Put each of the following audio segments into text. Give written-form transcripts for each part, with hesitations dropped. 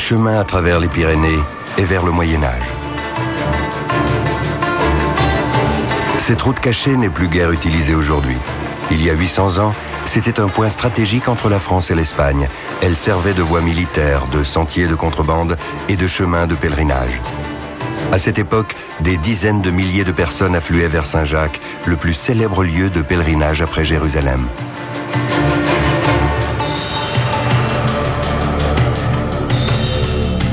chemin à travers les Pyrénées et vers le Moyen-Âge. Cette route cachée n'est plus guère utilisée aujourd'hui. Il y a 800 ans, c'était un point stratégique entre la France et l'Espagne. Elle servait de voie militaire, de sentier de contrebande et de chemin de pèlerinage. À cette époque, des dizaines de milliers de personnes affluaient vers Saint-Jacques, le plus célèbre lieu de pèlerinage après Jérusalem.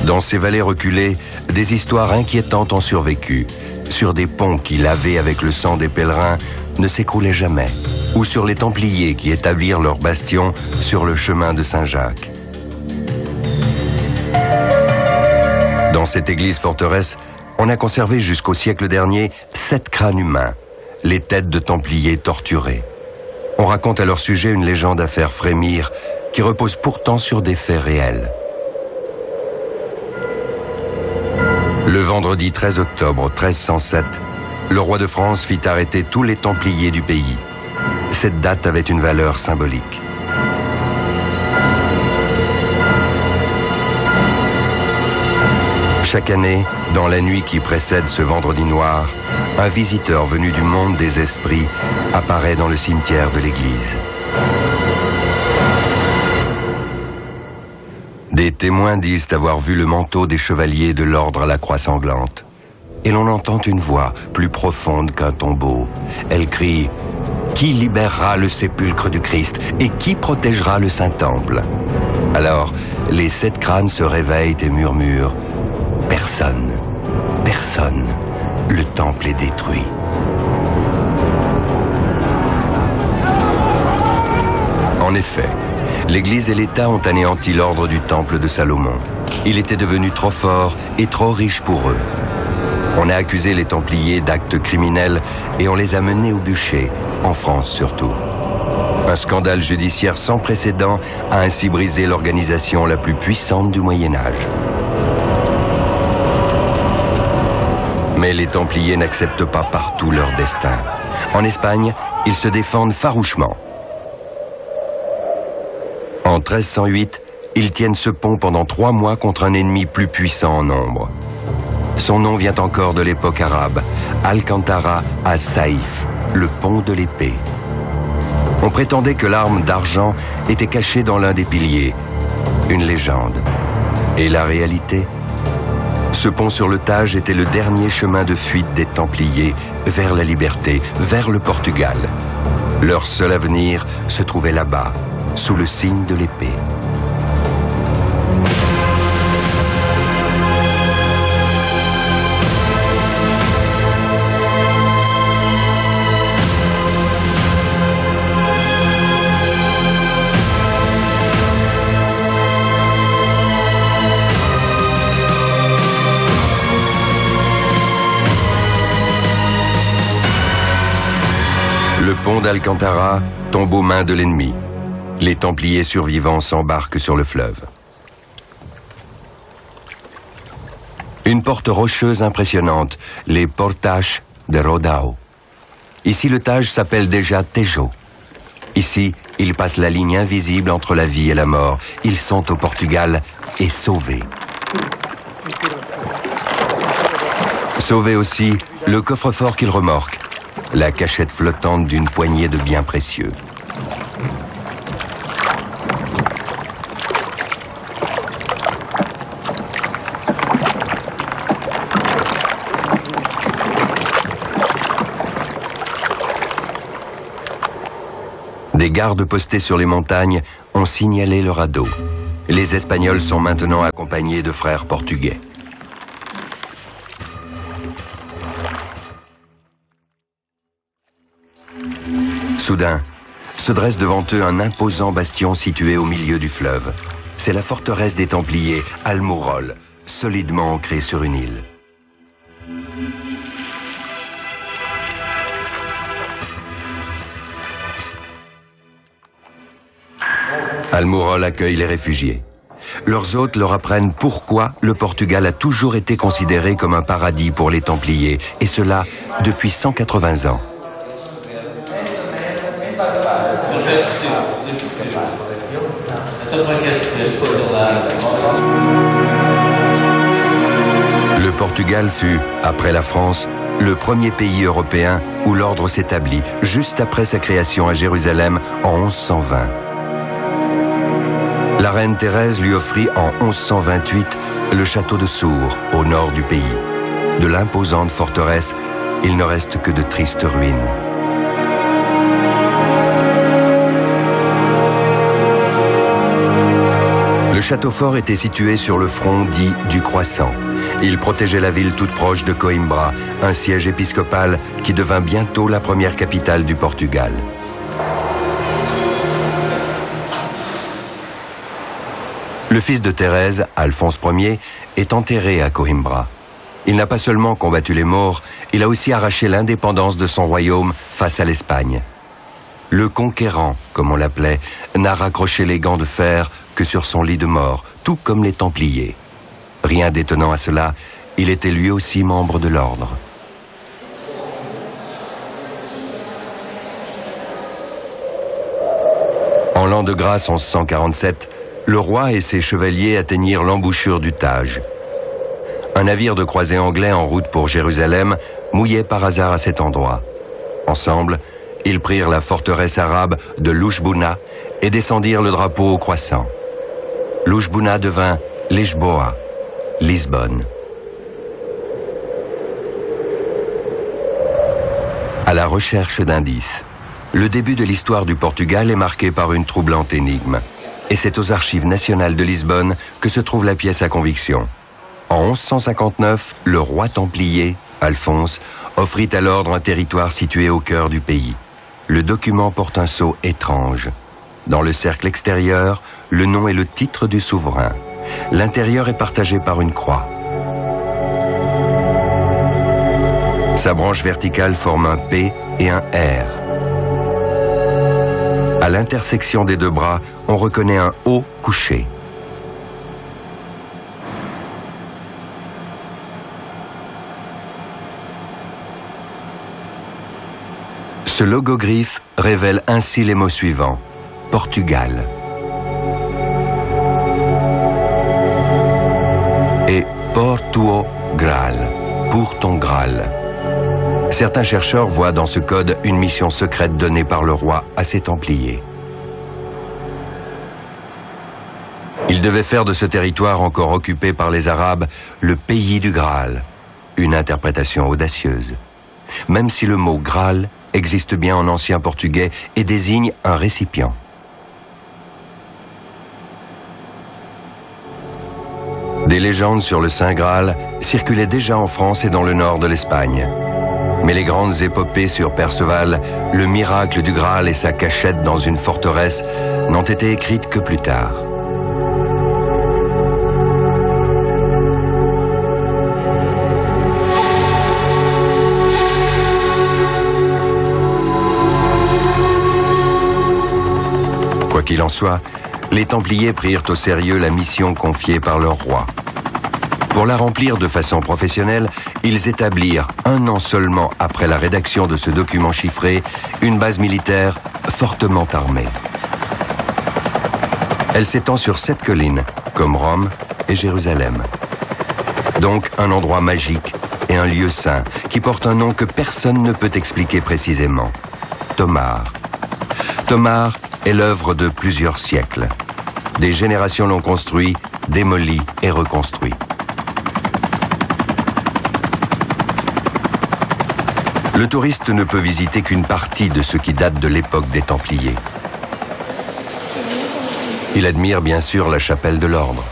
Dans ces vallées reculées, des histoires inquiétantes ont survécu. Sur des ponts qui, lavés avec le sang des pèlerins, ne s'écroulaient jamais, ou sur les Templiers qui établirent leur bastion sur le chemin de Saint-Jacques. Dans cette église forteresse, on a conservé jusqu'au siècle dernier 7 crânes humains, les têtes de Templiers torturés. On raconte à leur sujet une légende à faire frémir, qui repose pourtant sur des faits réels. Le vendredi 13 octobre 1307, le roi de France fit arrêter tous les Templiers du pays. Cette date avait une valeur symbolique. Chaque année, dans la nuit qui précède ce vendredi noir, un visiteur venu du monde des esprits apparaît dans le cimetière de l'église. Des témoins disent avoir vu le manteau des chevaliers de l'ordre à la croix sanglante. Et l'on entend une voix plus profonde qu'un tombeau. Elle crie « Qui libérera le sépulcre du Christ et qui protégera le Saint-Temple » Alors, les 7 crânes se réveillent et murmurent « Personne, personne, le temple est détruit. » En effet, l'Église et l'État ont anéanti l'ordre du temple de Salomon. Il était devenu trop fort et trop riche pour eux. On a accusé les Templiers d'actes criminels et on les a menés au bûcher, en France surtout. Un scandale judiciaire sans précédent a ainsi brisé l'organisation la plus puissante du Moyen-Âge. Mais les Templiers n'acceptent pas partout leur destin. En Espagne, ils se défendent farouchement. En 1308, ils tiennent ce pont pendant 3 mois contre un ennemi plus puissant en nombre. Son nom vient encore de l'époque arabe, Alcantara as-Saïf, le pont de l'épée. On prétendait que l'arme d'argent était cachée dans l'un des piliers, une légende. Et la réalité ? Ce pont sur le Tage était le dernier chemin de fuite des Templiers vers la liberté, vers le Portugal. Leur seul avenir se trouvait là-bas, sous le signe de l'épée. Le pont d'Alcantara tombe aux mains de l'ennemi. Les Templiers survivants s'embarquent sur le fleuve. Une porte rocheuse impressionnante, les Portaches de Rodao. Ici, le Tage s'appelle déjà Tejo. Ici, ils passent la ligne invisible entre la vie et la mort. Ils sont au Portugal et sauvés. Sauvés aussi, le coffre-fort qu'ils remorquent, la cachette flottante d'une poignée de biens précieux. Des gardes postés sur les montagnes ont signalé le radeau. Les Espagnols sont maintenant accompagnés de frères portugais. Soudain, se dresse devant eux un imposant bastion situé au milieu du fleuve. C'est la forteresse des Templiers, Almorol, solidement ancrée sur une île. Almorol accueille les réfugiés. Leurs hôtes leur apprennent pourquoi le Portugal a toujours été considéré comme un paradis pour les Templiers, et cela depuis 180 ans. Portugal fut, après la France, le premier pays européen où l'ordre s'établit, juste après sa création à Jérusalem en 1120. La reine Thérèse lui offrit en 1128 le château de Sours, au nord du pays. De l'imposante forteresse, il ne reste que de tristes ruines. Le château fort était situé sur le front dit du Croissant. Il protégeait la ville toute proche de Coimbra, un siège épiscopal qui devint bientôt la première capitale du Portugal. Le fils de Thérèse, Alphonse Ier, est enterré à Coimbra. Il n'a pas seulement combattu les Maures, il a aussi arraché l'indépendance de son royaume face à l'Espagne. Le conquérant, comme on l'appelait, n'a raccroché les gants de fer que sur son lit de mort, tout comme les Templiers. Rien d'étonnant à cela, il était lui aussi membre de l'ordre. En l'an de grâce 1147, le roi et ses chevaliers atteignirent l'embouchure du Tage. Un navire de croisée anglais en route pour Jérusalem mouillait par hasard à cet endroit. Ensemble, ils prirent la forteresse arabe de Louchbouna et descendirent le drapeau au croissant. Louchbouna devint Lisboa, Lisbonne. À la recherche d'indices. Le début de l'histoire du Portugal est marqué par une troublante énigme. Et c'est aux Archives nationales de Lisbonne que se trouve la pièce à conviction. En 1159, le roi templier, Alphonse, offrit à l'ordre un territoire situé au cœur du pays. Le document porte un sceau étrange. Dans le cercle extérieur, le nom et le titre du souverain. L'intérieur est partagé par une croix. Sa branche verticale forme un P et un R. À l'intersection des deux bras, on reconnaît un O couché. Ce logogriffe révèle ainsi les mots suivants. Portugal. Et por tuo Graal, pour ton Graal. Certains chercheurs voient dans ce code une mission secrète donnée par le roi à ses Templiers. Il devait faire de ce territoire encore occupé par les Arabes le pays du Graal, une interprétation audacieuse. Même si le mot Graal existe bien en ancien portugais et désigne un récipient. Des légendes sur le Saint Graal circulaient déjà en France et dans le nord de l'Espagne. Mais les grandes épopées sur Perceval, le miracle du Graal et sa cachette dans une forteresse n'ont été écrites que plus tard. Quoi qu'il en soit, les Templiers prirent au sérieux la mission confiée par leur roi. Pour la remplir de façon professionnelle, ils établirent, un an seulement après la rédaction de ce document chiffré, une base militaire fortement armée. Elle s'étend sur 7 collines, comme Rome et Jérusalem. Donc un endroit magique et un lieu saint, qui porte un nom que personne ne peut expliquer précisément. Tomar. Tomar est l'œuvre de plusieurs siècles. Des générations l'ont construit, démoli et reconstruit. Le touriste ne peut visiter qu'une partie de ce qui date de l'époque des Templiers. Il admire bien sûr la chapelle de l'ordre.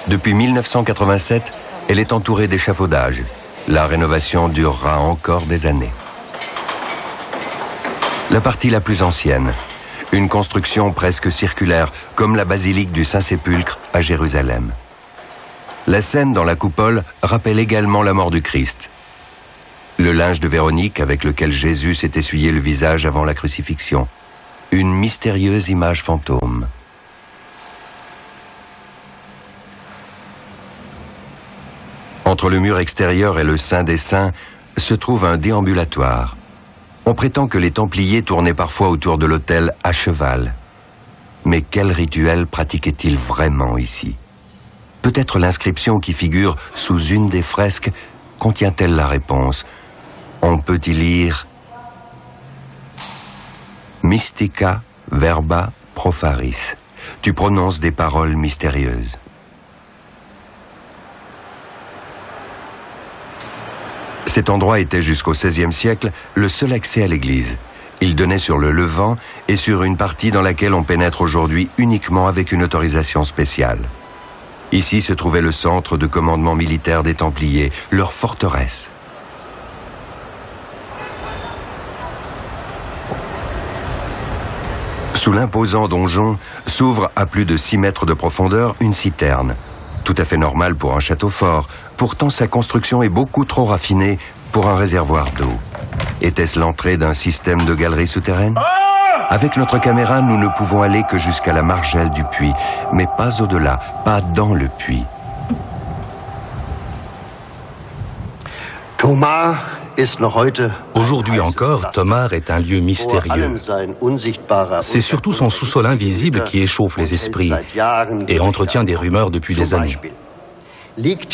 Depuis 1987, elle est entourée d'échafaudages. La rénovation durera encore des années. La partie la plus ancienne, une construction presque circulaire, comme la basilique du Saint-Sépulcre à Jérusalem. La scène dans la coupole rappelle également la mort du Christ. Le linge de Véronique avec lequel Jésus s'est essuyé le visage avant la crucifixion. Une mystérieuse image fantôme. Entre le mur extérieur et le Saint des Saints se trouve un déambulatoire. On prétend que les Templiers tournaient parfois autour de l'autel à cheval. Mais quel rituel pratiquaient-ils vraiment ici ? Peut-être l'inscription qui figure sous une des fresques contient-elle la réponse. On peut y lire « Mystica verba profaris ». Tu prononces des paroles mystérieuses. Cet endroit était jusqu'au XVIe siècle le seul accès à l'église. Il donnait sur le Levant et sur une partie dans laquelle on pénètre aujourd'hui uniquement avec une autorisation spéciale. Ici se trouvait le centre de commandement militaire des Templiers, leur forteresse. Sous l'imposant donjon s'ouvre à plus de 6 mètres de profondeur une citerne. Tout à fait normale pour un château fort. Pourtant, sa construction est beaucoup trop raffinée pour un réservoir d'eau. Était-ce l'entrée d'un système de galeries souterraines? Avec notre caméra, nous ne pouvons aller que jusqu'à la margelle du puits, mais pas au-delà, pas dans le puits. Aujourd'hui encore, Tomar est un lieu mystérieux. C'est surtout son sous-sol invisible qui échauffe les esprits et entretient des rumeurs depuis des années.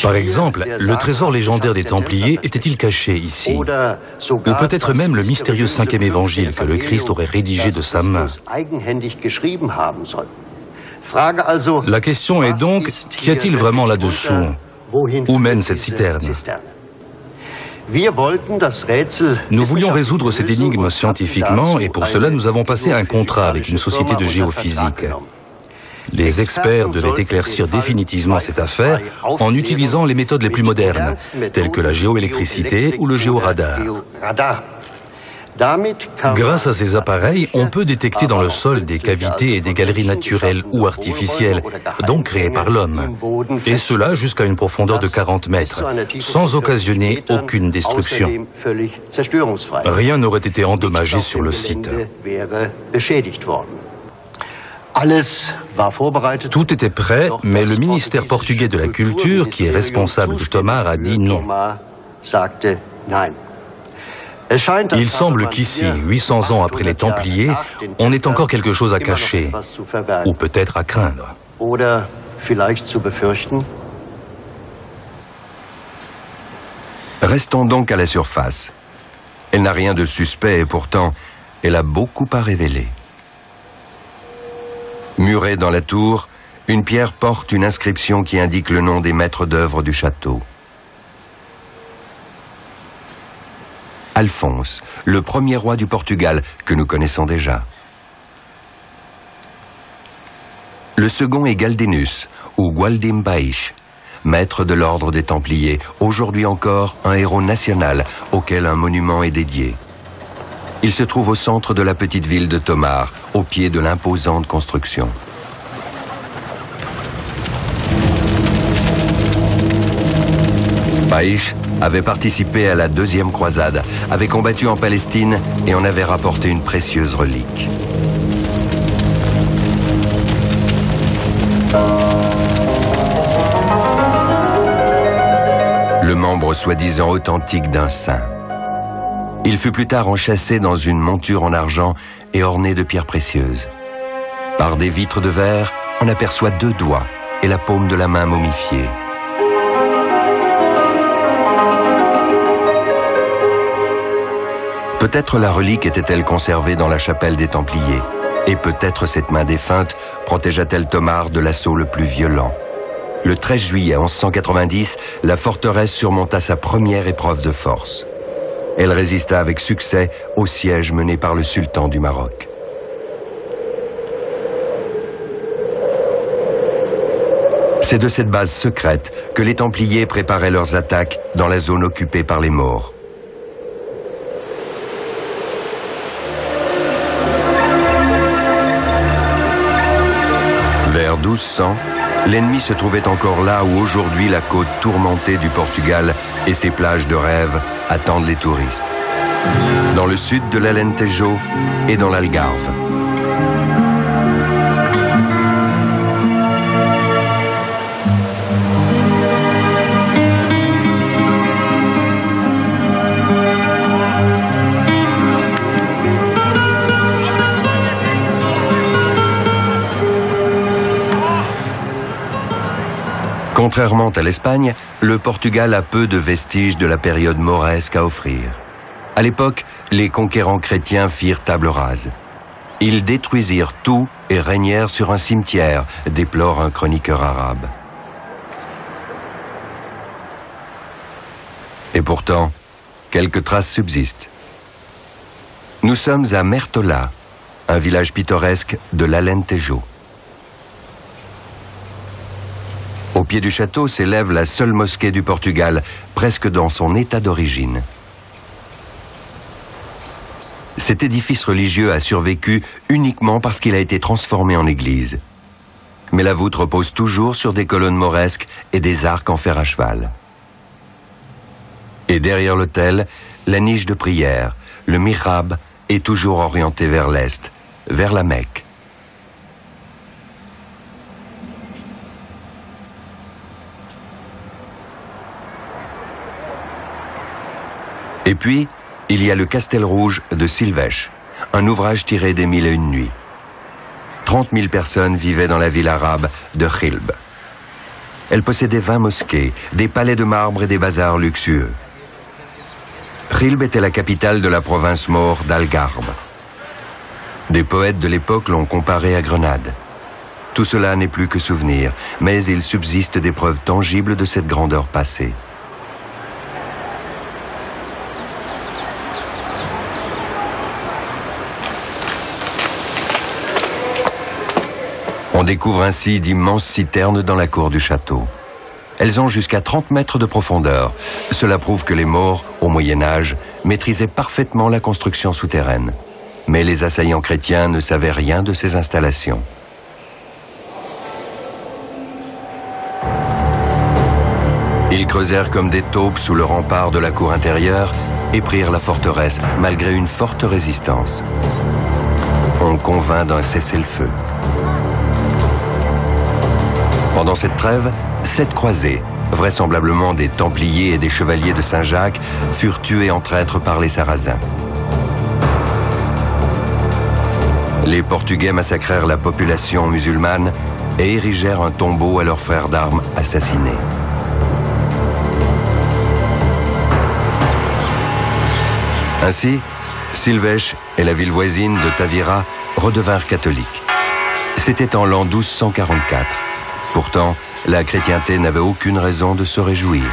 Par exemple, le trésor légendaire des Templiers était-il caché ici? Ou peut-être même le mystérieux 5e évangile que le Christ aurait rédigé de sa main? La question est donc, qu'y a-t-il vraiment là-dessous? Où mène cette citerne? Nous voulions résoudre cette énigme scientifiquement et pour cela nous avons passé un contrat avec une société de géophysique. Les experts devaient éclaircir définitivement cette affaire en utilisant les méthodes les plus modernes, telles que la géoélectricité ou le géoradar. Grâce à ces appareils, on peut détecter dans le sol des cavités et des galeries naturelles ou artificielles, donc créées par l'homme, et cela jusqu'à une profondeur de 40 mètres, sans occasionner aucune destruction. Rien n'aurait été endommagé sur le site. Tout était prêt, mais le ministère portugais de la Culture, qui est responsable de Tomar, a dit non. Il semble qu'ici, 800 ans après les Templiers, on ait encore quelque chose à cacher, ou peut-être à craindre. Restons donc à la surface. Elle n'a rien de suspect et pourtant, elle a beaucoup à révéler. Murée dans la tour, une pierre porte une inscription qui indique le nom des maîtres d'œuvre du château. Alphonse, le premier roi du Portugal, que nous connaissons déjà. Le second est Galdenus, ou Gualdim Baix, maître de l'ordre des Templiers, aujourd'hui encore un héros national auquel un monument est dédié. Il se trouve au centre de la petite ville de Tomar, au pied de l'imposante construction. Baix avait participé à la deuxième croisade, avait combattu en Palestine et en avait rapporté une précieuse relique. Le membre soi-disant authentique d'un saint. Il fut plus tard enchâssé dans une monture en argent et ornée de pierres précieuses. Par des vitres de verre, on aperçoit 2 doigts et la paume de la main momifiée. Peut-être la relique était-elle conservée dans la chapelle des Templiers, et peut-être cette main défunte protégea-t-elle Tomar de l'assaut le plus violent. Le 13 juillet 1190, la forteresse surmonta sa première épreuve de force. Elle résista avec succès au siège mené par le sultan du Maroc. C'est de cette base secrète que les Templiers préparaient leurs attaques dans la zone occupée par les Maures. Vers 1200, l'ennemi se trouvait encore là où aujourd'hui la côte tourmentée du Portugal et ses plages de rêve attendent les touristes. Dans le sud de l'Alentejo et dans l'Algarve. Contrairement à l'Espagne, le Portugal a peu de vestiges de la période mauresque à offrir. À l'époque, les conquérants chrétiens firent table rase. Ils détruisirent tout et régnèrent sur un cimetière, déplore un chroniqueur arabe. Et pourtant, quelques traces subsistent. Nous sommes à Mertola, un village pittoresque de l'Alentejo. Au pied du château s'élève la seule mosquée du Portugal, presque dans son état d'origine. Cet édifice religieux a survécu uniquement parce qu'il a été transformé en église. Mais la voûte repose toujours sur des colonnes mauresques et des arcs en fer à cheval. Et derrière l'autel, la niche de prière, le mihrab, est toujours orienté vers l'est, vers la Mecque. Et puis, il y a le Castel Rouge de Silvèche, un ouvrage tiré des Mille et une nuits. 30 000 personnes vivaient dans la ville arabe de Khilb. Elle possédait 20 mosquées, des palais de marbre et des bazars luxueux. Khilb était la capitale de la province maure d'Algarve. Des poètes de l'époque l'ont comparé à Grenade. Tout cela n'est plus que souvenir, mais il subsiste des preuves tangibles de cette grandeur passée. On découvre ainsi d'immenses citernes dans la cour du château. Elles ont jusqu'à 30 mètres de profondeur. Cela prouve que les Maures, au Moyen-Âge, maîtrisaient parfaitement la construction souterraine. Mais les assaillants chrétiens ne savaient rien de ces installations. Ils creusèrent comme des taupes sous le rempart de la cour intérieure et prirent la forteresse, malgré une forte résistance. On convint d'un cessez-le-feu. Pendant cette trêve, 7 croisés, vraisemblablement des Templiers et des Chevaliers de Saint-Jacques, furent tués en traîtres par les Sarrasins. Les Portugais massacrèrent la population musulmane et érigèrent un tombeau à leurs frères d'armes assassinés. Ainsi, Silvèche et la ville voisine de Tavira redevinrent catholiques. C'était en l'an 1244. Pourtant, la chrétienté n'avait aucune raison de se réjouir.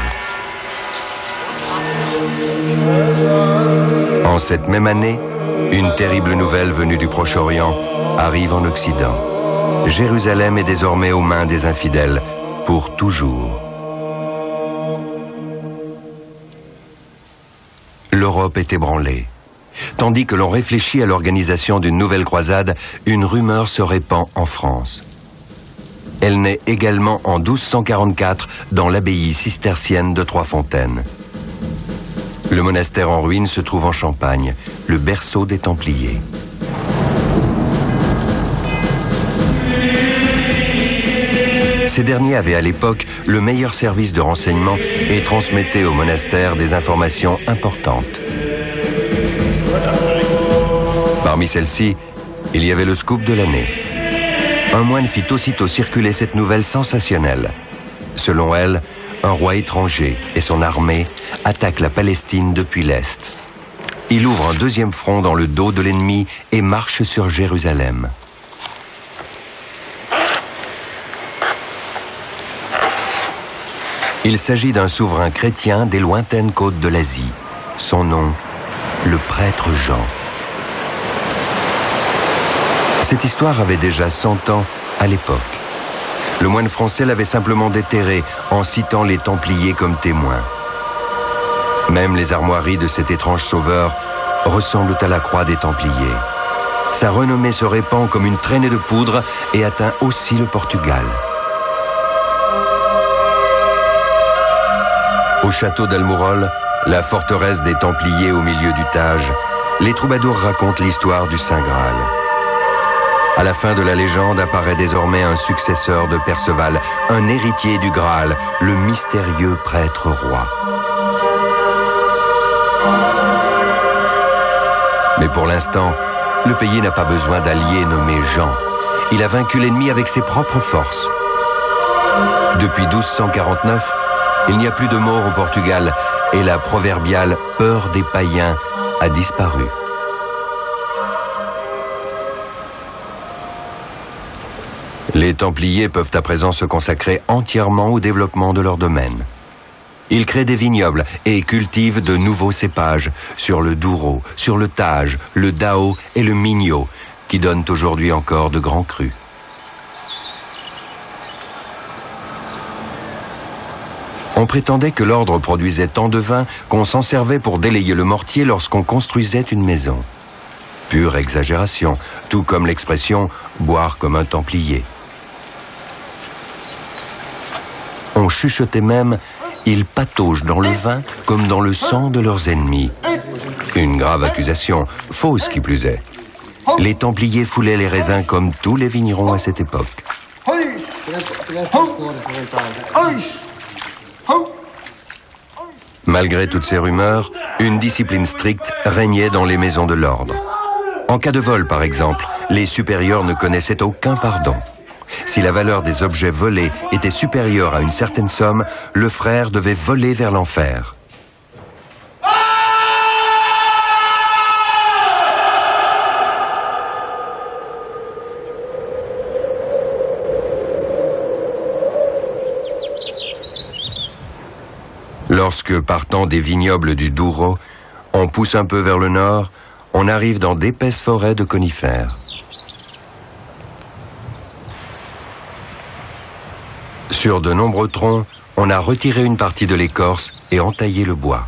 En cette même année, une terrible nouvelle venue du Proche-Orient arrive en Occident. Jérusalem est désormais aux mains des infidèles, pour toujours. L'Europe est ébranlée. Tandis que l'on réfléchit à l'organisation d'une nouvelle croisade, une rumeur se répand en France. Elle naît également en 1244 dans l'abbaye cistercienne de Trois-Fontaines. Le monastère en ruine se trouve en Champagne, le berceau des Templiers. Ces derniers avaient à l'époque le meilleur service de renseignement et transmettaient au monastère des informations importantes. Parmi celles-ci, il y avait le scoop de l'année. Un moine fit aussitôt circuler cette nouvelle sensationnelle. Selon elle, un roi étranger et son armée attaquent la Palestine depuis l'Est. Il ouvre un deuxième front dans le dos de l'ennemi et marche sur Jérusalem. Il s'agit d'un souverain chrétien des lointaines côtes de l'Asie. Son nom, le prêtre Jean. Cette histoire avait déjà 100 ans à l'époque. Le moine français l'avait simplement déterré en citant les Templiers comme témoins. Même les armoiries de cet étrange sauveur ressemblent à la croix des Templiers. Sa renommée se répand comme une traînée de poudre et atteint aussi le Portugal. Au château d'Almourol, la forteresse des Templiers au milieu du Tage, les troubadours racontent l'histoire du Saint Graal. À la fin de la légende apparaît désormais un successeur de Perceval, un héritier du Graal, le mystérieux prêtre roi. Mais pour l'instant, le pays n'a pas besoin d'alliés nommés Jean. Il a vaincu l'ennemi avec ses propres forces. Depuis 1249, il n'y a plus de morts au Portugal et la proverbiale « peur des païens » a disparu. Les Templiers peuvent à présent se consacrer entièrement au développement de leur domaine. Ils créent des vignobles et cultivent de nouveaux cépages sur le Douro, sur le Tage, le Dao et le Minho, qui donnent aujourd'hui encore de grands crus. On prétendait que l'ordre produisait tant de vin qu'on s'en servait pour délayer le mortier lorsqu'on construisait une maison. Pure exagération, tout comme l'expression « boire comme un Templier ». On chuchotait même « ils pataugent dans le vin comme dans le sang de leurs ennemis ». Une grave accusation, fausse qui plus est. Les Templiers foulaient les raisins comme tous les vignerons à cette époque. Malgré toutes ces rumeurs, une discipline stricte régnait dans les maisons de l'ordre. En cas de vol, par exemple, les supérieurs ne connaissaient aucun pardon. Si la valeur des objets volés était supérieure à une certaine somme, le frère devait voler vers l'enfer. Lorsque, partant des vignobles du Douro, on pousse un peu vers le nord, on arrive dans d'épaisses forêts de conifères. Sur de nombreux troncs, on a retiré une partie de l'écorce et entaillé le bois.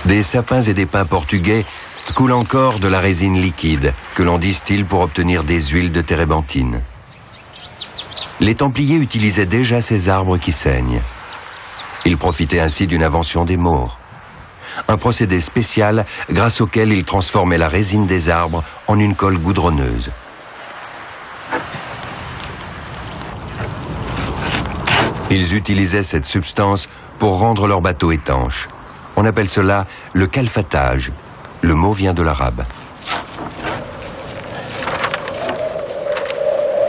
Des sapins et des pins portugais coulent encore de la résine liquide que l'on distille pour obtenir des huiles de térébenthine. Les Templiers utilisaient déjà ces arbres qui saignent. Ils profitaient ainsi d'une invention des Maures. Un procédé spécial grâce auquel ils transformaient la résine des arbres en une colle goudronneuse. Ils utilisaient cette substance pour rendre leurs bateaux étanches. On appelle cela le calfatage. Le mot vient de l'arabe.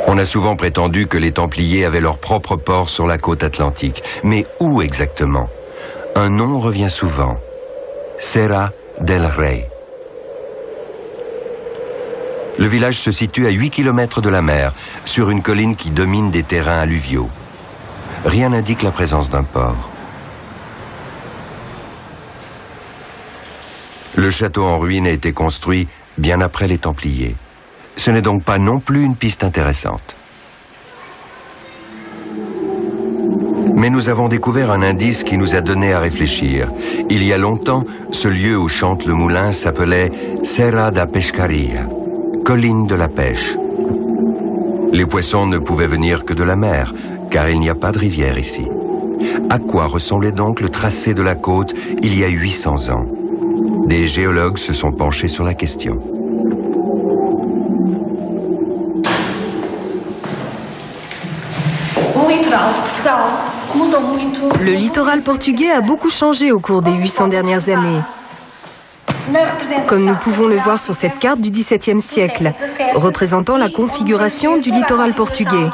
On a souvent prétendu que les Templiers avaient leur propre port sur la côte atlantique. Mais où exactement? Un nom revient souvent. Serra del Rei. Le village se situe à 8 km de la mer, sur une colline qui domine des terrains alluviaux. Rien n'indique la présence d'un port. Le château en ruine a été construit bien après les Templiers. Ce n'est donc pas non plus une piste intéressante. Mais nous avons découvert un indice qui nous a donné à réfléchir. Il y a longtemps, ce lieu où chante le moulin s'appelait Serra da Pescaria, colline de la pêche. Les poissons ne pouvaient venir que de la mer, car il n'y a pas de rivière ici. À quoi ressemblait donc le tracé de la côte il y a 800 ans? Des géologues se sont penchés sur la question. Le littoral portugais a beaucoup changé au cours des 800 dernières années. Comme nous pouvons le voir sur cette carte du XVIIe siècle, représentant la configuration du littoral portugais.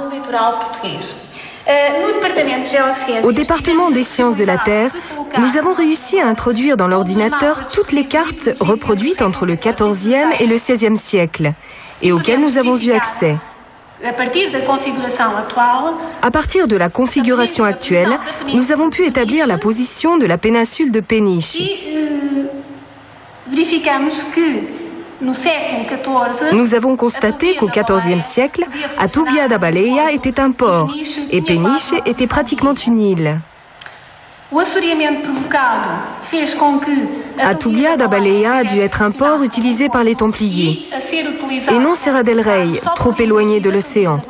Au département des sciences de la Terre, nous avons réussi à introduire dans l'ordinateur toutes les cartes reproduites entre le XIVe et le XVIe siècle, et auxquelles nous avons eu accès. À partir de la configuration actuelle, nous avons pu établir la position de la péninsule de Peniche. Nous avons constaté qu'au XIVe siècle, Atúguia da Baleia était un port et Peniche était pratiquement une île. Atúguia da Baleia a dû être un port utilisé par les Templiers, et non Serra del Rei, trop éloigné de l'océan.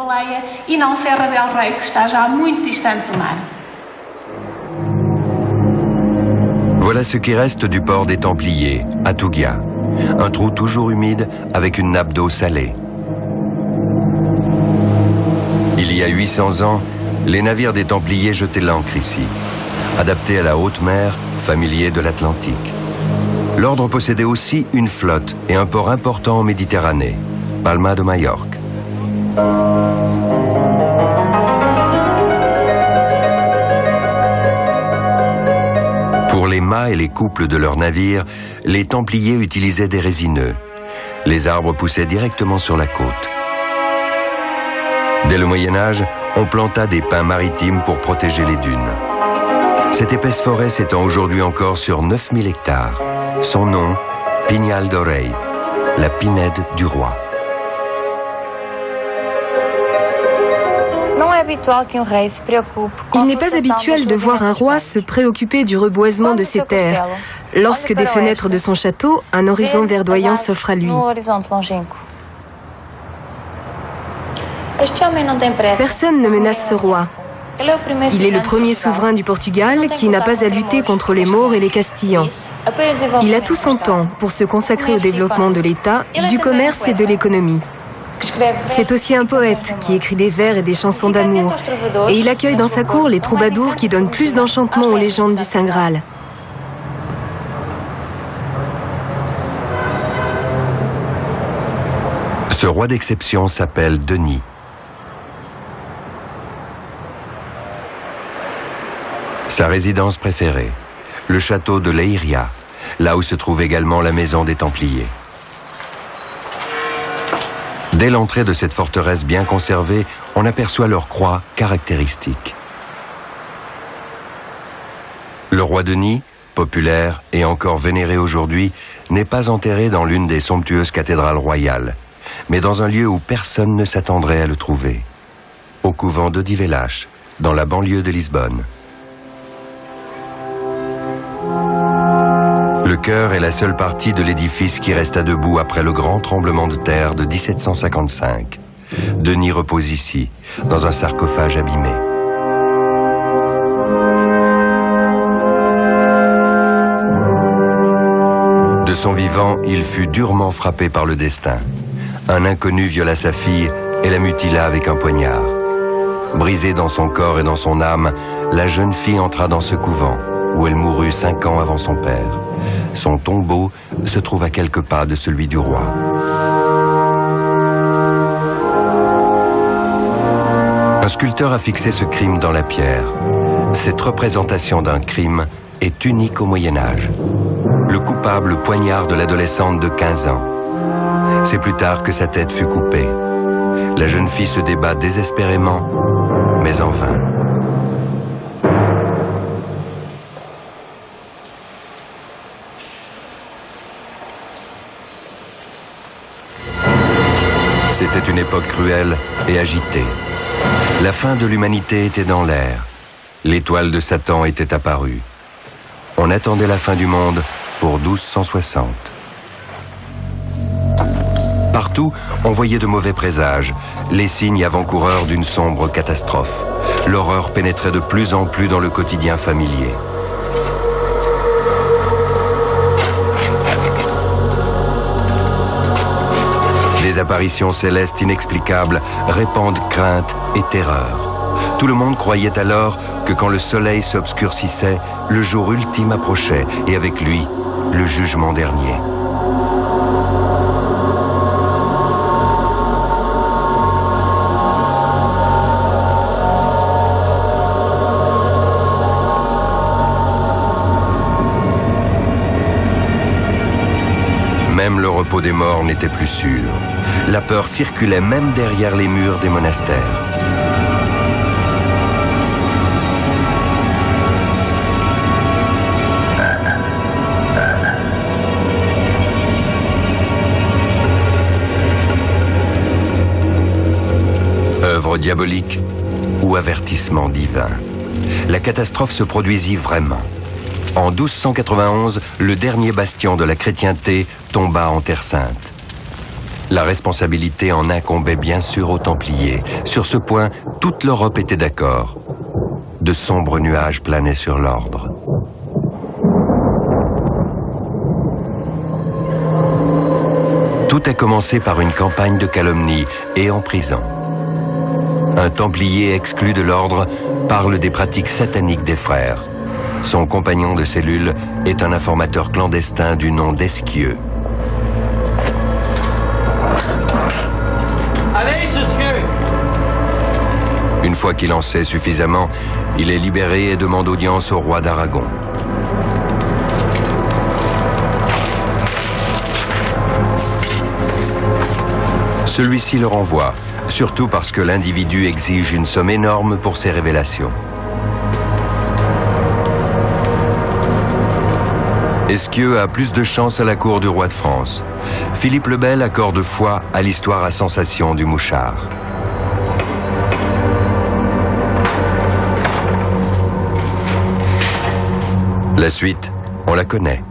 Voilà ce qui reste du port des Templiers, Atúguia. Un trou toujours humide avec une nappe d'eau salée. Il y a 800 ans, les navires des Templiers jetaient l'ancre ici, adaptés à la haute mer, familiers de l'Atlantique. L'ordre possédait aussi une flotte et un port important en Méditerranée, Palma de Majorque. les mâts et les couples de leurs navires, les Templiers utilisaient des résineux. Les arbres poussaient directement sur la côte. Dès le Moyen-Âge, on planta des pins maritimes pour protéger les dunes. Cette épaisse forêt s'étend aujourd'hui encore sur 9000 hectares. Son nom, Piñal do Rei, la pinède du roi. Il n'est pas habituel de voir un roi se préoccuper du reboisement de ses terres, lorsque des fenêtres de son château, un horizon verdoyant s'offre à lui. Personne ne menace ce roi. Il est le premier souverain du Portugal qui n'a pas à lutter contre les Maures et les Castillans. Il a tout son temps pour se consacrer au développement de l'État, du commerce et de l'économie. C'est aussi un poète qui écrit des vers et des chansons d'amour. Et il accueille dans sa cour les troubadours qui donnent plus d'enchantement aux légendes du Saint Graal. Ce roi d'exception s'appelle Denis. Sa résidence préférée, le château de Leiria, là où se trouve également la maison des Templiers. Dès l'entrée de cette forteresse bien conservée, on aperçoit leur croix caractéristique. Le roi Denis, populaire et encore vénéré aujourd'hui, n'est pas enterré dans l'une des somptueuses cathédrales royales, mais dans un lieu où personne ne s'attendrait à le trouver, au couvent d'Odivelas, dans la banlieue de Lisbonne. Le chœur est la seule partie de l'édifice qui resta debout après le grand tremblement de terre de 1755. Denis repose ici, dans un sarcophage abîmé. De son vivant, il fut durement frappé par le destin. Un inconnu viola sa fille et la mutila avec un poignard. Brisée dans son corps et dans son âme, la jeune fille entra dans ce couvent, où elle mourut 5 ans avant son père. Son tombeau se trouve à quelques pas de celui du roi. Un sculpteur a fixé ce crime dans la pierre. Cette représentation d'un crime est unique au Moyen-Âge. Le coupable poignarde l'adolescente de 15 ans. C'est plus tard que sa tête fut coupée. La jeune fille se débat désespérément, mais en vain. C'était une époque cruelle et agitée. La fin de l'humanité était dans l'air. L'étoile de Satan était apparue. On attendait la fin du monde pour 1260. Partout, on voyait de mauvais présages, les signes avant-coureurs d'une sombre catastrophe. L'horreur pénétrait de plus en plus dans le quotidien familier. Des apparitions célestes inexplicables répandent crainte et terreur. Tout le monde croyait alors que quand le soleil s'obscurcissait, le jour ultime approchait et avec lui, le jugement dernier. Même le repos des morts n'était plus sûr. La peur circulait même derrière les murs des monastères. Œuvre diabolique ou avertissement divin. La catastrophe se produisit vraiment. En 1291, le dernier bastion de la chrétienté tomba en Terre Sainte. La responsabilité en incombait bien sûr aux Templiers. Sur ce point, toute l'Europe était d'accord. De sombres nuages planaient sur l'ordre. Tout a commencé par une campagne de calomnie et en prison. Un Templier exclu de l'ordre parle des pratiques sataniques des frères. Son compagnon de cellule est un informateur clandestin du nom d'Esquieux. Allez, Esquieux! Une fois qu'il en sait suffisamment, il est libéré et demande audience au roi d'Aragon. Celui-ci le renvoie, surtout parce que l'individu exige une somme énorme pour ses révélations. Esquieux a plus de chance à la cour du roi de France. Philippe le Bel accorde foi à l'histoire à sensation du mouchard. La suite, on la connaît.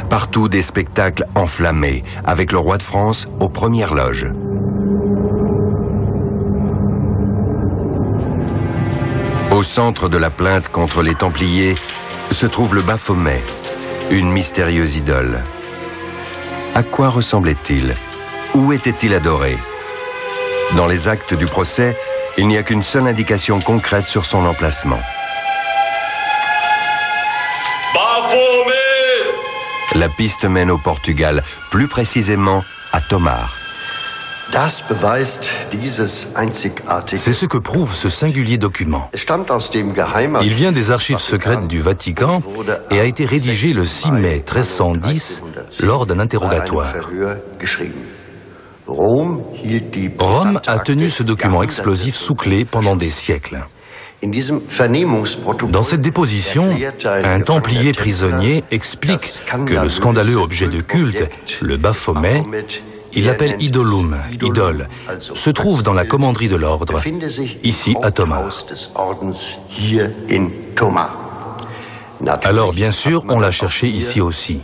Partout des spectacles enflammés, avec le roi de France aux premières loges. Au centre de la plainte contre les Templiers se trouve le Baphomet, une mystérieuse idole. À quoi ressemblait-il? Où était-il adoré? Dans les actes du procès, il n'y a qu'une seule indication concrète sur son emplacement. La piste mène au Portugal, plus précisément à Tomar. C'est ce que prouve ce singulier document. Il vient des archives secrètes du Vatican et a été rédigé le 6 mai 1310 lors d'un interrogatoire. Rome a tenu ce document explosif sous clé pendant des siècles. Dans cette déposition, un Templier prisonnier explique que le scandaleux objet de culte, le Baphomet, il l'appelle idolum, idole, se trouve dans la commanderie de l'ordre, ici à Tomar. Alors bien sûr, on l'a cherché ici aussi.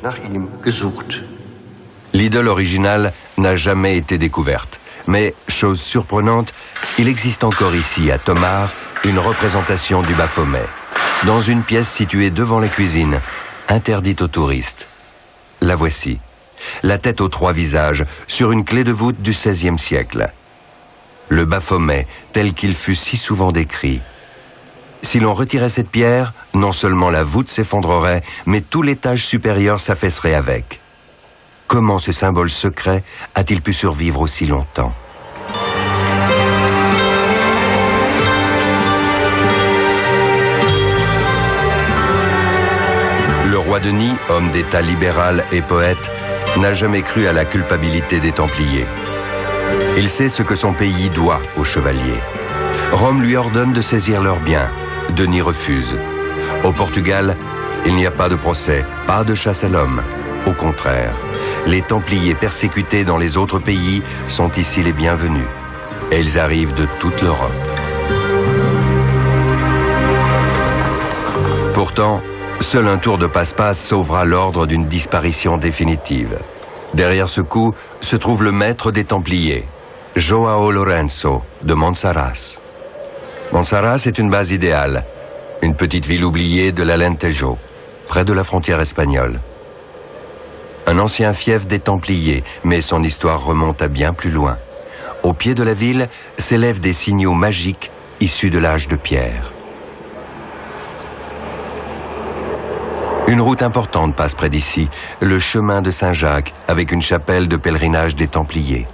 L'idole originale n'a jamais été découverte. Mais, chose surprenante, il existe encore ici, à Tomar, une représentation du Baphomet, dans une pièce située devant la cuisine, interdite aux touristes. La voici, la tête aux 3 visages, sur une clé de voûte du XVIe siècle. Le Baphomet, tel qu'il fut si souvent décrit. Si l'on retirait cette pierre, non seulement la voûte s'effondrerait, mais tout l'étage supérieur s'affaisserait avec. Comment ce symbole secret a-t-il pu survivre aussi longtemps? Le roi Denis, homme d'État libéral et poète, n'a jamais cru à la culpabilité des Templiers. Il sait ce que son pays doit aux chevaliers. Rome lui ordonne de saisir leurs biens. Denis refuse. Au Portugal, il n'y a pas de procès, pas de chasse à l'homme. Au contraire, les Templiers persécutés dans les autres pays sont ici les bienvenus. Et ils arrivent de toute l'Europe. Pourtant, seul un tour de passe-passe sauvera l'ordre d'une disparition définitive. Derrière ce coup se trouve le maître des Templiers, João Lourenço de Monsaraz. Monsaraz est une base idéale, une petite ville oubliée de l'Alentejo, près de la frontière espagnole. Un ancien fief des Templiers, mais son histoire remonte à bien plus loin. Au pied de la ville s'élèvent des signaux magiques issus de l'âge de pierre. Une route importante passe près d'ici, le chemin de Saint-Jacques, avec une chapelle de pèlerinage des Templiers.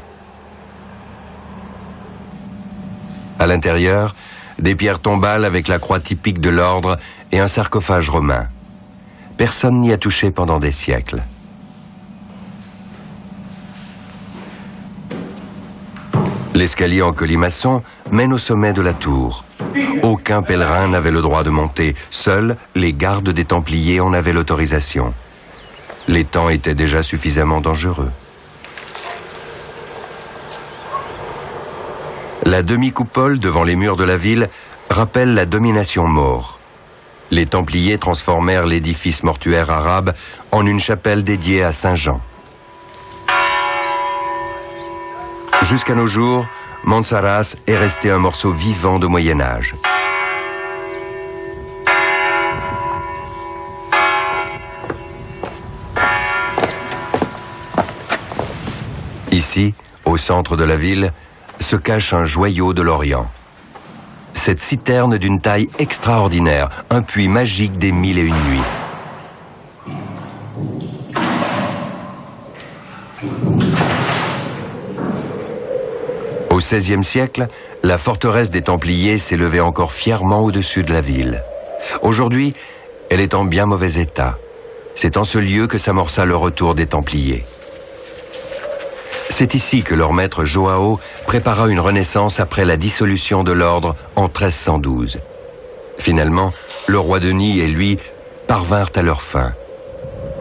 À l'intérieur, des pierres tombales avec la croix typique de l'ordre et un sarcophage romain. Personne n'y a touché pendant des siècles. L'escalier en colimaçon mène au sommet de la tour. Aucun pèlerin n'avait le droit de monter. Seuls les gardes des Templiers en avaient l'autorisation. Les temps étaient déjà suffisamment dangereux. La demi-coupole devant les murs de la ville rappelle la domination maure. Les Templiers transformèrent l'édifice mortuaire arabe en une chapelle dédiée à Saint Jean. Jusqu'à nos jours, Monsaraz est resté un morceau vivant de Moyen-Âge. Ici, au centre de la ville, se cache un joyau de l'Orient. Cette citerne d'une taille extraordinaire, un puits magique des 1001 nuits. Au XVIe siècle, la forteresse des Templiers s'élevait encore fièrement au-dessus de la ville. Aujourd'hui, elle est en bien mauvais état. C'est en ce lieu que s'amorça le retour des Templiers. C'est ici que leur maître Joao prépara une renaissance après la dissolution de l'ordre en 1312. Finalement, le roi Denis et lui parvinrent à leur fin.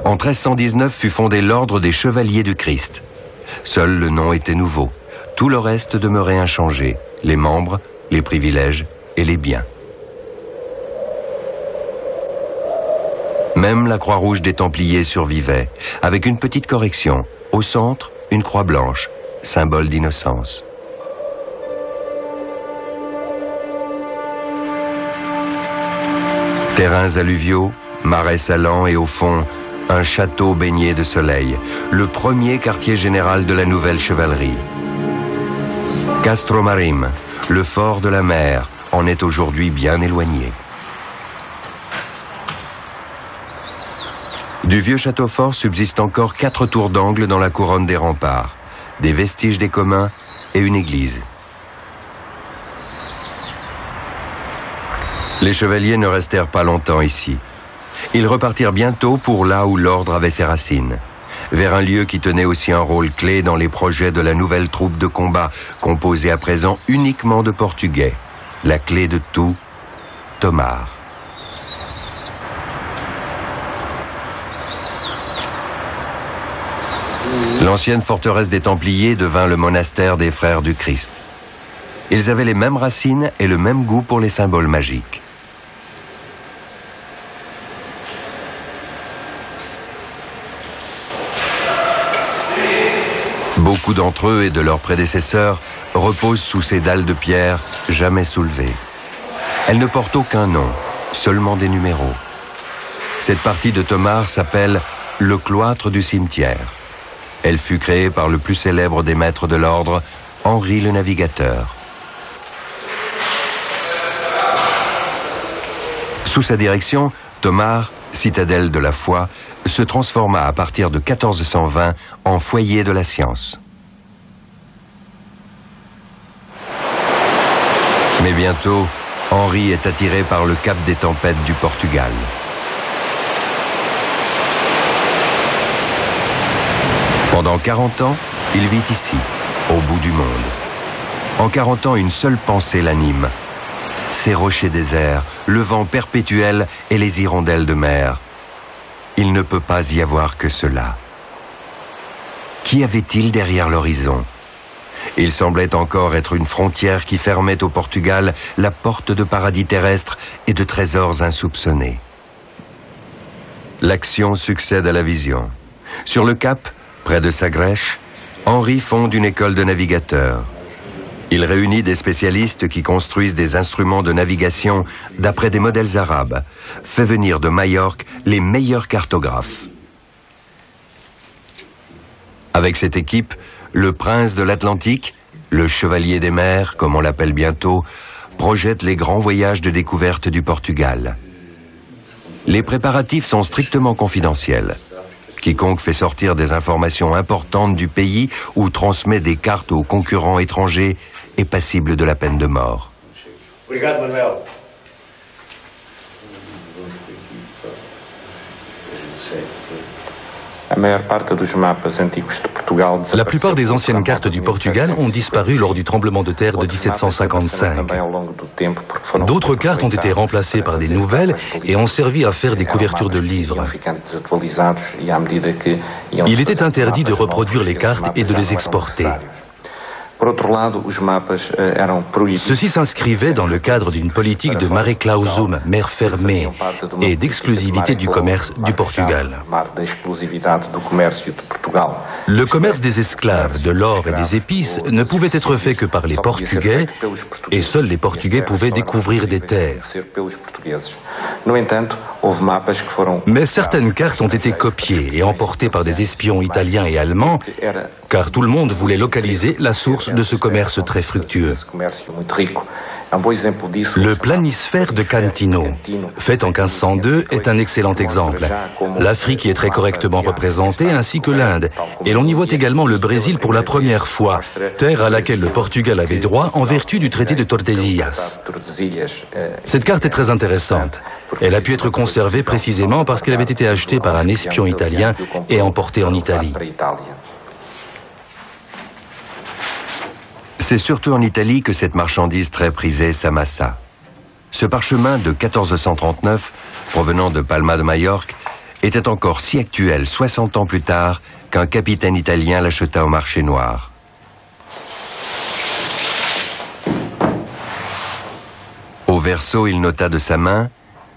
En 1319 fut fondé l'ordre des Chevaliers du Christ. Seul le nom était nouveau. Tout le reste demeurait inchangé. Les membres, les privilèges et les biens. Même la Croix-Rouge des Templiers survivait, avec une petite correction. Au centre, une croix blanche, symbole d'innocence. Terrains alluviaux, marais salants et au fond, un château baigné de soleil, le premier quartier général de la nouvelle chevalerie. Castromarim, le fort de la mer, en est aujourd'hui bien éloigné. Du vieux château fort subsistent encore 4 tours d'angle dans la couronne des remparts, des vestiges des communs et une église. Les chevaliers ne restèrent pas longtemps ici. Ils repartirent bientôt pour là où l'ordre avait ses racines, vers un lieu qui tenait aussi un rôle clé dans les projets de la nouvelle troupe de combat, composée à présent uniquement de Portugais. La clé de tout, Tomar. L'ancienne forteresse des Templiers devint le monastère des Frères du Christ. Ils avaient les mêmes racines et le même goût pour les symboles magiques. Beaucoup d'entre eux et de leurs prédécesseurs reposent sous ces dalles de pierre jamais soulevées. Elles ne portent aucun nom, seulement des numéros. Cette partie de Tomar s'appelle le cloître du cimetière. Elle fut créée par le plus célèbre des maîtres de l'ordre, Henri le Navigateur. Sous sa direction, Tomar, citadelle de la foi, se transforma à partir de 1420 en foyer de la science. Mais bientôt, Henri est attiré par le cap des tempêtes du Portugal. Pendant 40 ans, il vit ici, au bout du monde. En 40 ans, une seule pensée l'anime. Ces rochers déserts, le vent perpétuel et les hirondelles de mer. Il ne peut pas y avoir que cela. Qu'y avait-il derrière l'horizon? Il semblait encore être une frontière qui fermait au Portugal la porte de paradis terrestres et de trésors insoupçonnés. L'action succède à la vision. Sur le cap, près de Sagres, Henri fonde une école de navigateurs. Il réunit des spécialistes qui construisent des instruments de navigation d'après des modèles arabes, fait venir de Majorque les meilleurs cartographes. Avec cette équipe, le prince de l'Atlantique, le chevalier des mers, comme on l'appelle bientôt, projette les grands voyages de découverte du Portugal. Les préparatifs sont strictement confidentiels. Quiconque fait sortir des informations importantes du pays ou transmet des cartes aux concurrents étrangers est passible de la peine de mort. La plupart des anciennes cartes du Portugal ont disparu lors du tremblement de terre de 1755. D'autres cartes ont été remplacées par des nouvelles et ont servi à faire des couvertures de livres. Il était interdit de reproduire les cartes et de les exporter. Ceci s'inscrivait dans le cadre d'une politique de mare clausum, mer fermée, et d'exclusivité du commerce du Portugal. Le commerce des esclaves, de l'or et des épices ne pouvait être fait que par les Portugais, et seuls les Portugais pouvaient découvrir des terres. Mais certaines cartes ont été copiées et emportées par des espions italiens et allemands, car tout le monde voulait localiser la source de ce commerce très fructueux. Le planisphère de Cantino, fait en 1502, est un excellent exemple. L'Afrique y est très correctement représentée, ainsi que l'Inde. Et l'on y voit également le Brésil pour la première fois, terre à laquelle le Portugal avait droit en vertu du traité de Tordesillas. Cette carte est très intéressante. Elle a pu être conservée précisément parce qu'elle avait été achetée par un espion italien et emportée en Italie. C'est surtout en Italie que cette marchandise très prisée s'amassa. Ce parchemin de 1439, provenant de Palma de Majorque, était encore si actuel 60 ans plus tard qu'un capitaine italien l'acheta au marché noir. Au verso, il nota de sa main: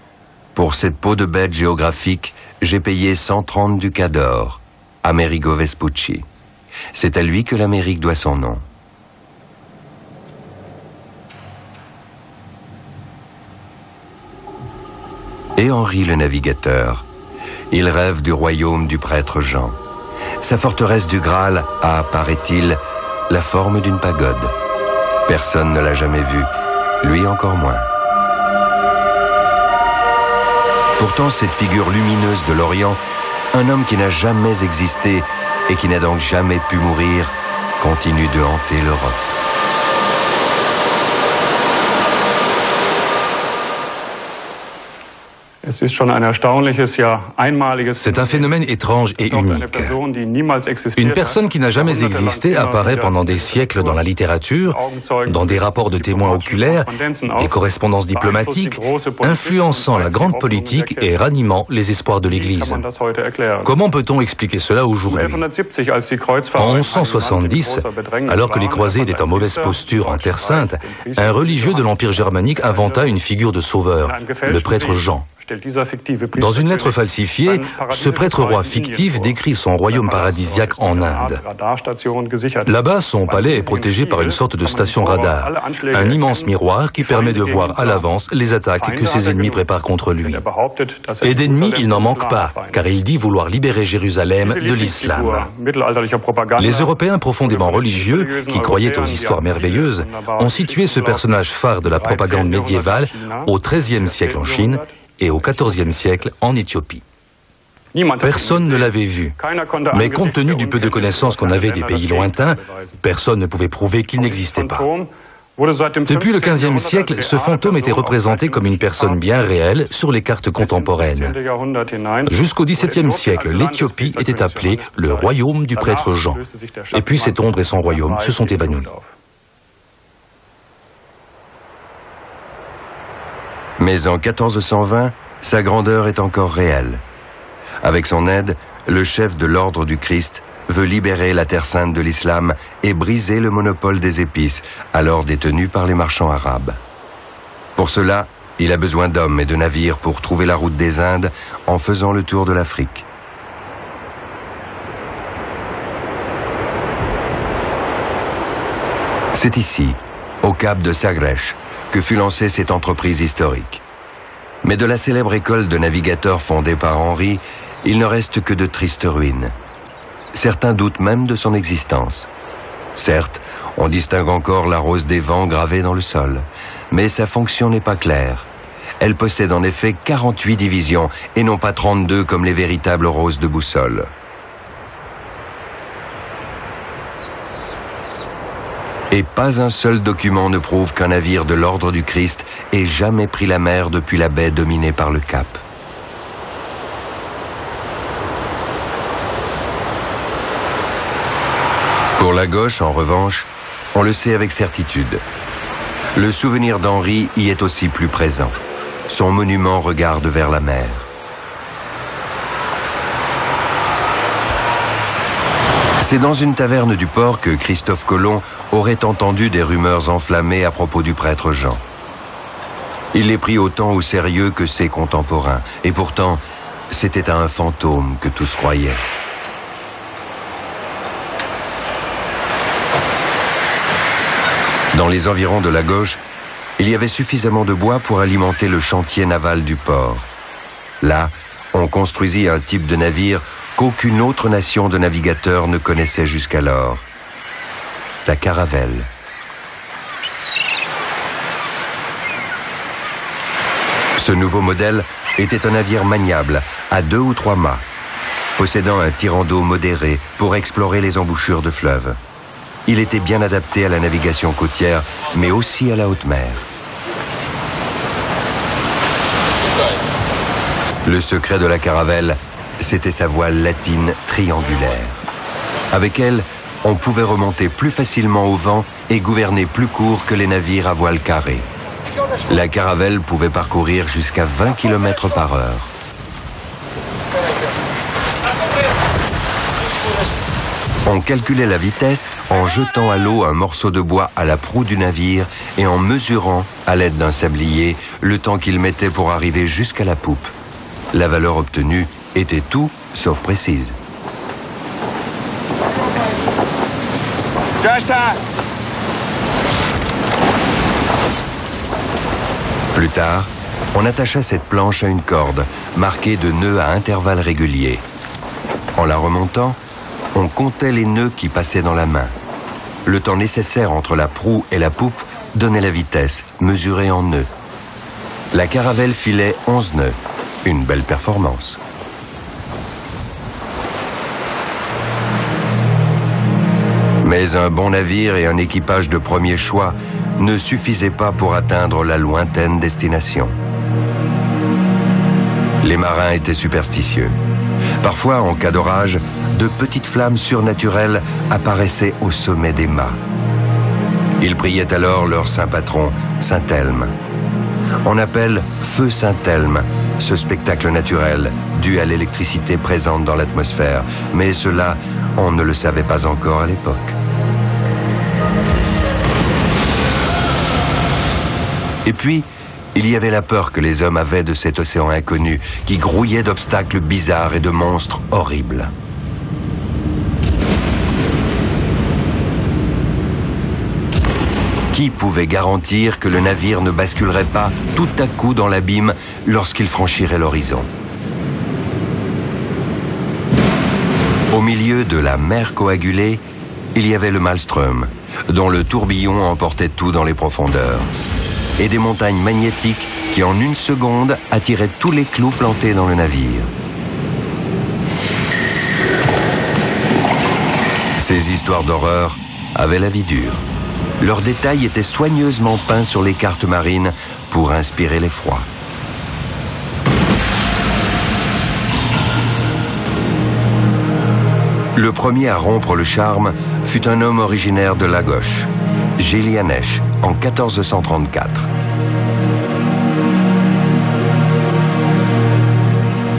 « Pour cette peau de bête géographique, j'ai payé 130 ducats d'or. Amerigo Vespucci. C'est à lui que l'Amérique doit son nom. » Et Henri le navigateur. Il rêve du royaume du prêtre Jean. Sa forteresse du Graal a, paraît-il, la forme d'une pagode. Personne ne l'a jamais vue, lui encore moins. Pourtant, cette figure lumineuse de l'Orient, un homme qui n'a jamais existé et qui n'a donc jamais pu mourir, continue de hanter l'Europe. C'est un phénomène étrange et unique. Une personne qui n'a jamais existé apparaît pendant des siècles dans la littérature, dans des rapports de témoins oculaires, des correspondances diplomatiques, influençant la grande politique et ranimant les espoirs de l'Église. Comment peut-on expliquer cela aujourd'hui? En 1170, alors que les croisés étaient en mauvaise posture en Terre Sainte, un religieux de l'Empire germanique inventa une figure de sauveur, le prêtre Jean. Dans une lettre falsifiée, ce prêtre roi fictif décrit son royaume paradisiaque en Inde. Là-bas, son palais est protégé par une sorte de station radar, un immense miroir qui permet de voir à l'avance les attaques que ses ennemis préparent contre lui. Et d'ennemis, il n'en manque pas, car il dit vouloir libérer Jérusalem de l'islam. Les Européens profondément religieux, qui croyaient aux histoires merveilleuses, ont situé ce personnage phare de la propagande médiévale au XIIIe siècle en Chine et au XIVe siècle en Éthiopie. Personne ne l'avait vu, mais compte tenu du peu de connaissances qu'on avait des pays lointains, personne ne pouvait prouver qu'il n'existait pas. Depuis le XVe siècle, ce fantôme était représenté comme une personne bien réelle sur les cartes contemporaines. Jusqu'au XVIIe siècle, l'Éthiopie était appelée le royaume du prêtre Jean. Et puis cette ombre et son royaume se sont évanouis. Mais en 1420, sa grandeur est encore réelle. Avec son aide, le chef de l'ordre du Christ veut libérer la Terre Sainte de l'islam et briser le monopole des épices, alors détenu par les marchands arabes. Pour cela, il a besoin d'hommes et de navires pour trouver la route des Indes en faisant le tour de l'Afrique. C'est ici, au cap de Sagres, que fut lancée cette entreprise historique. Mais de la célèbre école de navigateurs fondée par Henri, il ne reste que de tristes ruines. Certains doutent même de son existence. Certes, on distingue encore la rose des vents gravée dans le sol, mais sa fonction n'est pas claire. Elle possède en effet 48 divisions et non pas 32 comme les véritables roses de boussole. Et pas un seul document ne prouve qu'un navire de l'ordre du Christ ait jamais pris la mer depuis la baie dominée par le Cap. Pour la gauche, en revanche, on le sait avec certitude. Le souvenir d'Henri y est aussi plus présent. Son monument regarde vers la mer. C'est dans une taverne du port que Christophe Colomb aurait entendu des rumeurs enflammées à propos du prêtre Jean. Il les prit autant au sérieux que ses contemporains, et pourtant, c'était à un fantôme que tous croyaient. Dans les environs de la gauche, il y avait suffisamment de bois pour alimenter le chantier naval du port. Là, on construisit un type de navire qu'aucune autre nation de navigateurs ne connaissait jusqu'alors, la caravelle. Ce nouveau modèle était un navire maniable, à 2 ou 3 mâts, possédant un tirant d'eau modéré pour explorer les embouchures de fleuves. Il était bien adapté à la navigation côtière, mais aussi à la haute mer. Le secret de la caravelle, c'était sa voile latine triangulaire. Avec elle, on pouvait remonter plus facilement au vent et gouverner plus court que les navires à voile carrée. La caravelle pouvait parcourir jusqu'à 20 km par heure. On calculait la vitesse en jetant à l'eau un morceau de bois à la proue du navire et en mesurant, à l'aide d'un sablier, le temps qu'il mettait pour arriver jusqu'à la poupe. La valeur obtenue était tout sauf précise. Plus tard, on attacha cette planche à une corde, marquée de nœuds à intervalles réguliers. En la remontant, on comptait les nœuds qui passaient dans la main. Le temps nécessaire entre la proue et la poupe donnait la vitesse, mesurée en nœuds. La caravelle filait 11 nœuds, une belle performance. Mais un bon navire et un équipage de premier choix ne suffisaient pas pour atteindre la lointaine destination. Les marins étaient superstitieux. Parfois, en cas d'orage, de petites flammes surnaturelles apparaissaient au sommet des mâts. Ils priaient alors leur saint patron, Saint-Elme. On appelle feu Saint-Elme ce spectacle naturel dû à l'électricité présente dans l'atmosphère, mais cela, on ne le savait pas encore à l'époque. Et puis, il y avait la peur que les hommes avaient de cet océan inconnu qui grouillait d'obstacles bizarres et de monstres horribles. Qui pouvait garantir que le navire ne basculerait pas tout à coup dans l'abîme lorsqu'il franchirait l'horizon? Au milieu de la mer coagulée, il y avait le Maelstrom, dont le tourbillon emportait tout dans les profondeurs, et des montagnes magnétiques qui en une seconde attiraient tous les clous plantés dans le navire. Ces histoires d'horreur avaient la vie dure. Leurs détails étaient soigneusement peints sur les cartes marines pour inspirer l'effroi. Le premier à rompre le charme fut un homme originaire de Lagos, Gilgamesh, en 1434.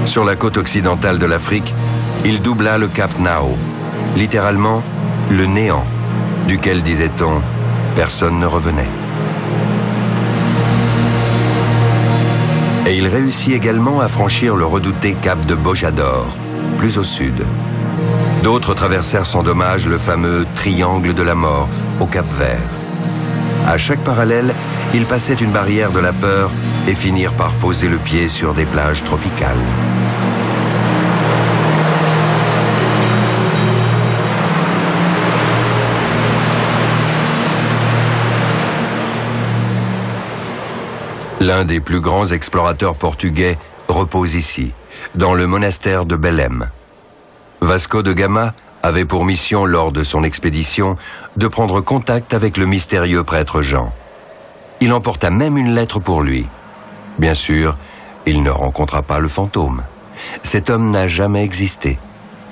Sur la côte occidentale de l'Afrique, il doubla le cap Nao, littéralement le néant, duquel, disait-on, personne ne revenait. Et il réussit également à franchir le redouté cap de Bojador, plus au sud. D'autres traversèrent sans dommage le fameux triangle de la mort, au Cap-Vert. À chaque parallèle, ils passaient une barrière de la peur et finirent par poser le pied sur des plages tropicales. L'un des plus grands explorateurs portugais repose ici, dans le monastère de Belém. Vasco de Gama avait pour mission, lors de son expédition, de prendre contact avec le mystérieux prêtre Jean. Il emporta même une lettre pour lui. Bien sûr, il ne rencontra pas le fantôme. Cet homme n'a jamais existé.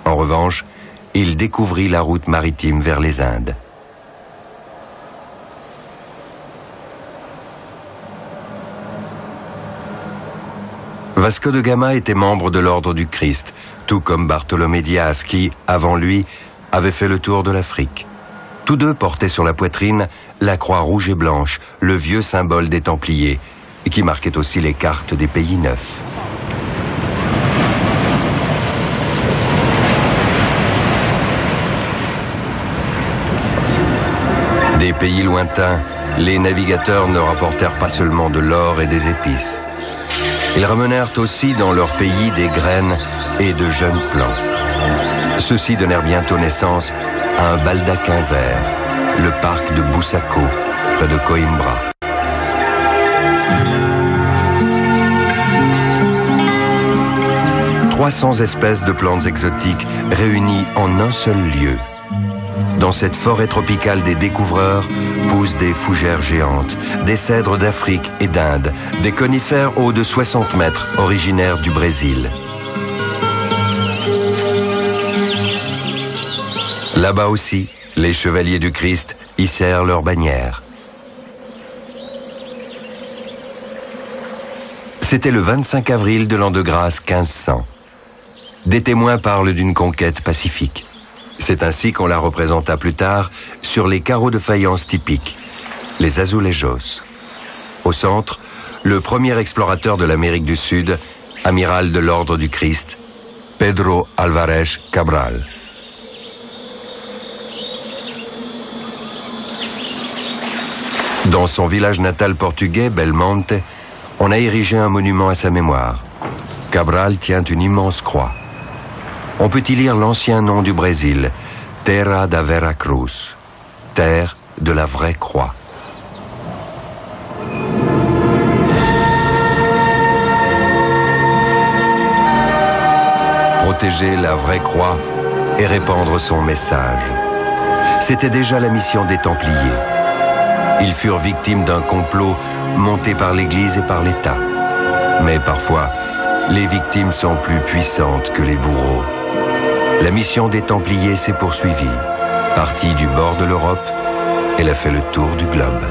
En revanche, il découvrit la route maritime vers les Indes. Vasco de Gama était membre de l'Ordre du Christ, tout comme Bartholomé Dias qui, avant lui, avait fait le tour de l'Afrique. Tous deux portaient sur la poitrine la croix rouge et blanche, le vieux symbole des Templiers, qui marquait aussi les cartes des pays neufs. Des pays lointains, les navigateurs ne rapportèrent pas seulement de l'or et des épices. Ils ramenèrent aussi dans leur pays des graines et de jeunes plants. Ceux-ci donnèrent bientôt naissance à un baldaquin vert, le parc de Boussako, près de Coimbra. « 300 espèces de plantes exotiques réunies en un seul lieu. Dans cette forêt tropicale des découvreurs poussent des fougères géantes, des cèdres d'Afrique et d'Inde, des conifères hauts de 60 mètres originaires du Brésil. Là-bas aussi, les chevaliers du Christ hissèrent leur bannière. C'était le 25 avril de l'an de grâce 1500. Des témoins parlent d'une conquête pacifique. C'est ainsi qu'on la représenta plus tard sur les carreaux de faïence typiques, les azulejos. Au centre, le premier explorateur de l'Amérique du Sud, amiral de l'Ordre du Christ, Pedro Álvarez Cabral. Dans son village natal portugais, Belmonte, on a érigé un monument à sa mémoire. Cabral tient une immense croix. On peut y lire l'ancien nom du Brésil, Terra da Vera Cruz, terre de la vraie croix. Protéger la vraie croix et répandre son message. C'était déjà la mission des Templiers. Ils furent victimes d'un complot monté par l'Église et par l'État. Mais parfois, les victimes sont plus puissantes que les bourreaux. La mission des Templiers s'est poursuivie. Partie du bord de l'Europe, elle a fait le tour du globe.